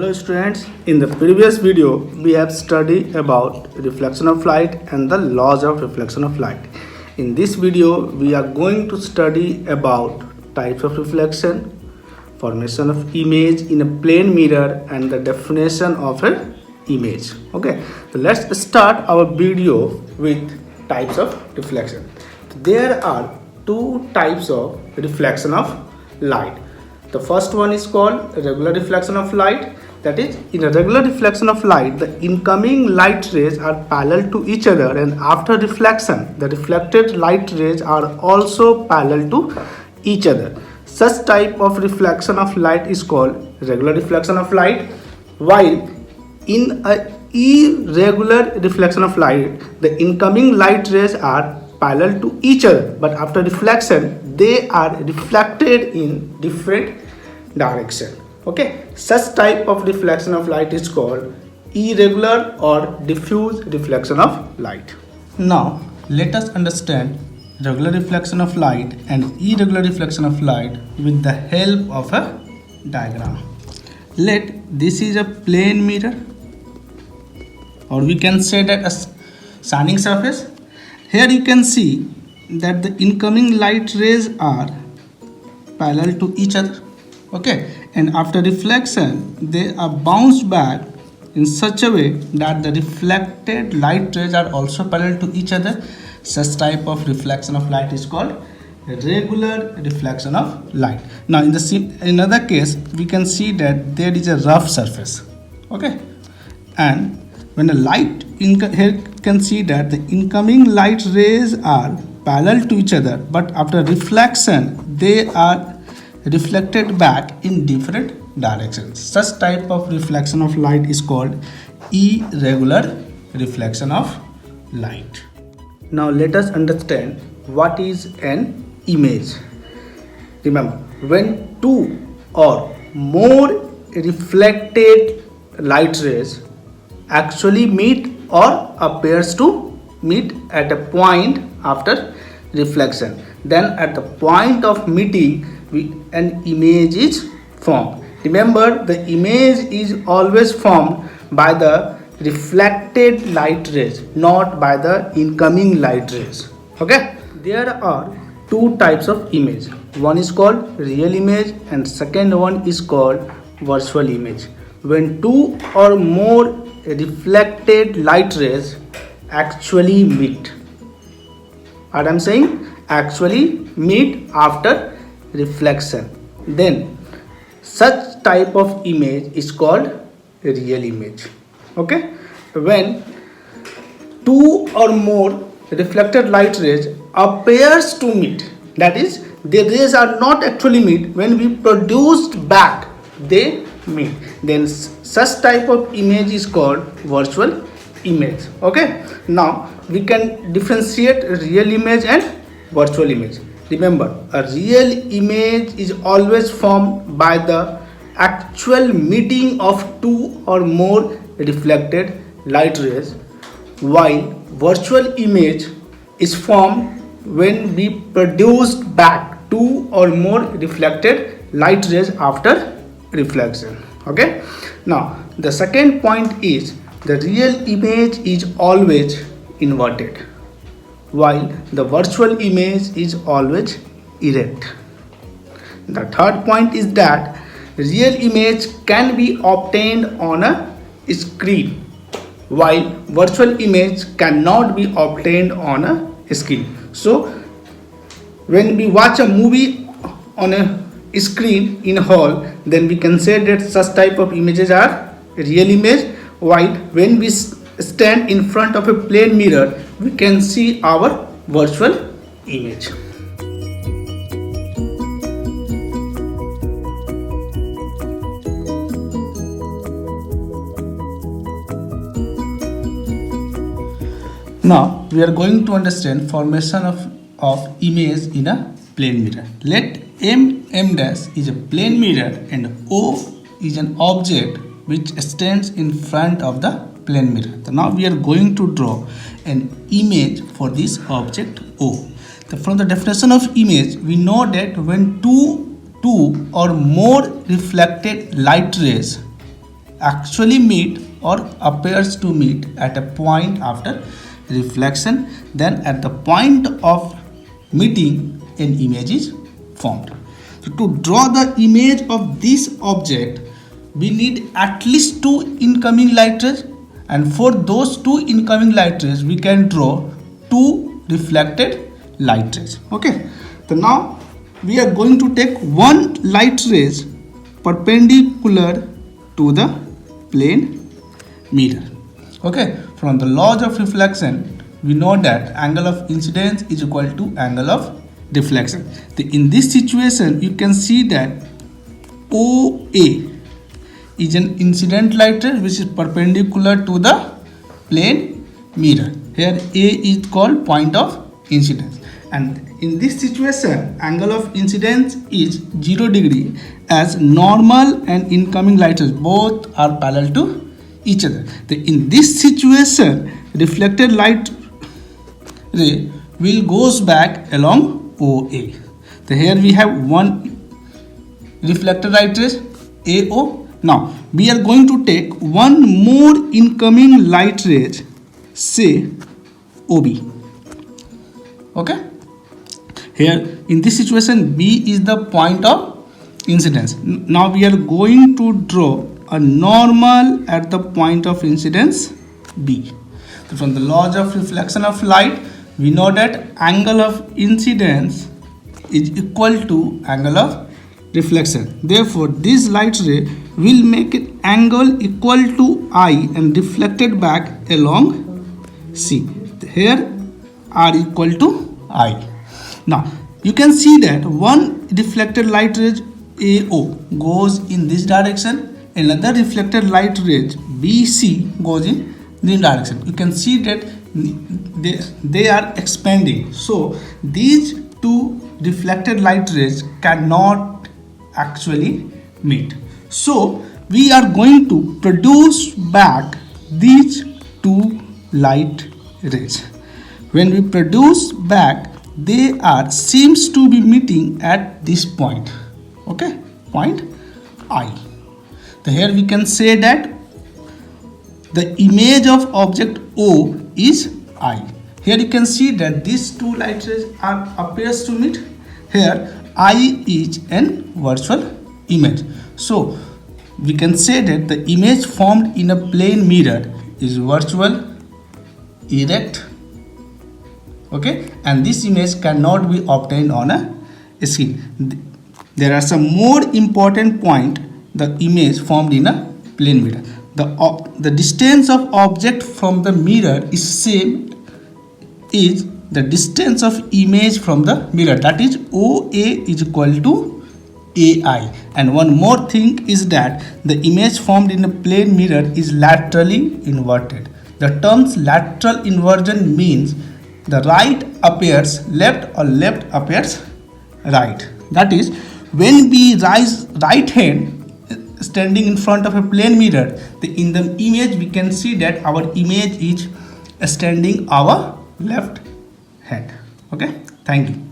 Hello students, in the previous video we have studied about reflection of light and the laws of reflection of light. In this video we are going to study about types of reflection, formation of image in a plane mirror and the definition of an image. Okay, so let's start our video with types of reflection. There are two types of reflection of light. The first one is called regular reflection of light. That is, in a regular reflection of light, the incoming light rays are parallel to each other, and after reflection, the reflected light rays are also parallel to each other. Such type of reflection of light is called regular reflection of light. While in a irregular reflection of light, the incoming light rays are parallel to each other, but after reflection they are reflected in different direction. Okay, such type of reflection of light is called irregular or diffuse reflection of light. Now let us understand regular reflection of light and irregular reflection of light with the help of a diagram. Let this is a plane mirror, or we can say that a shining surface. Here you can see that the incoming light rays are parallel to each other. Okay, and after reflection they are bounced back in such a way that the reflected light rays are also parallel to each other. Such type of reflection of light is called regular reflection of light. Now in another case we can see that there is a rough surface. Okay, and when the light here you can see that the incoming light rays are parallel to each other, but after reflection they are reflected back in different directions. Such type of reflection of light is called irregular reflection of light. Now let us understand what is an image. Remember, when two or more reflected light rays actually meet or appears to meet at a point after reflection, then at the point of meeting an image is formed. Remember, the image is always formed by the reflected light rays, not by the incoming light rays. Okay, there are two types of image. One is called real image and second one is called virtual image. When two or more reflected light rays actually meet, what I'm saying, actually meet after reflection, then such type of image is called real image. Okay, when two or more reflected light rays appears to meet, that is, the rays are not actually meet, when we produced back they meet, then such type of image is called virtual image. Okay, now we can differentiate real image and virtual image. Remember, a real image is always formed by the actual meeting of two or more reflected light rays, while virtual image is formed when we produced back two or more reflected light rays after reflection. Okay, now the second point is the real image is always inverted, while the virtual image is always erect. The third point is that real image can be obtained on a screen, while virtual image cannot be obtained on a screen. So when we watch a movie on a screen in hall, then we can say that such type of images are real image, while when we stand in front of a plane mirror we can see our virtual image. Now we are going to understand formation of image in a plane mirror. Let M dash is a plane mirror and O is an object which stands in front of the plane mirror. So now we are going to draw an image for this object O. So from the definition of image, we know that when two or more reflected light rays actually meet or appears to meet at a point after reflection, then at the point of meeting an image is formed. So to draw the image of this object, we need at least 2 incoming light rays, and for those 2 incoming light rays we can draw 2 reflected light rays. Okay, so now we are going to take one light rays perpendicular to the plane mirror. Okay, from the laws of reflection we know that angle of incidence is equal to angle of deflection. In this situation you can see that OA is an incident light ray which is perpendicular to the plane mirror. Here A is called point of incidence, and in this situation angle of incidence is 0 degree, as normal and incoming light rays both are parallel to each other. In this situation reflected light ray will goes back along OA. So here we have one reflected light rays AO. Now we are going to take one more incoming light rays, say OB. Okay, here in this situation B is the point of incidence. Now we are going to draw a normal at the point of incidence B. So from the laws of reflection of light we know that angle of incidence is equal to angle of reflection. Therefore this light ray will make an angle equal to I and reflected back along C. Here R equal to I. Now you can see that one reflected light ray AO goes in this direction, another reflected light ray BC goes in this direction. You can see that they are expanding. So these 2 reflected light rays cannot actually meet. So we are going to produce back these 2 light rays. When we produce back, they are seems to be meeting at this point. Okay, point I. So here we can say that the image of object O is I. Here you can see that these 2 light rays appears to meet. Here I is an virtual image. So we can say that the image formed in a plane mirror is virtual, erect, okay, and this image cannot be obtained on a screen. There are some more important point. The image formed in a plane mirror, the distance of object from the mirror is same is the distance of image from the mirror, that is OA is equal to AI. And one more thing is that the image formed in a plane mirror is laterally inverted. The terms lateral inversion means the right appears left or left appears right. That is, when we raise right hand standing in front of a plane mirror, in the image we can see that our image is standing our left hand. Okay, thank you.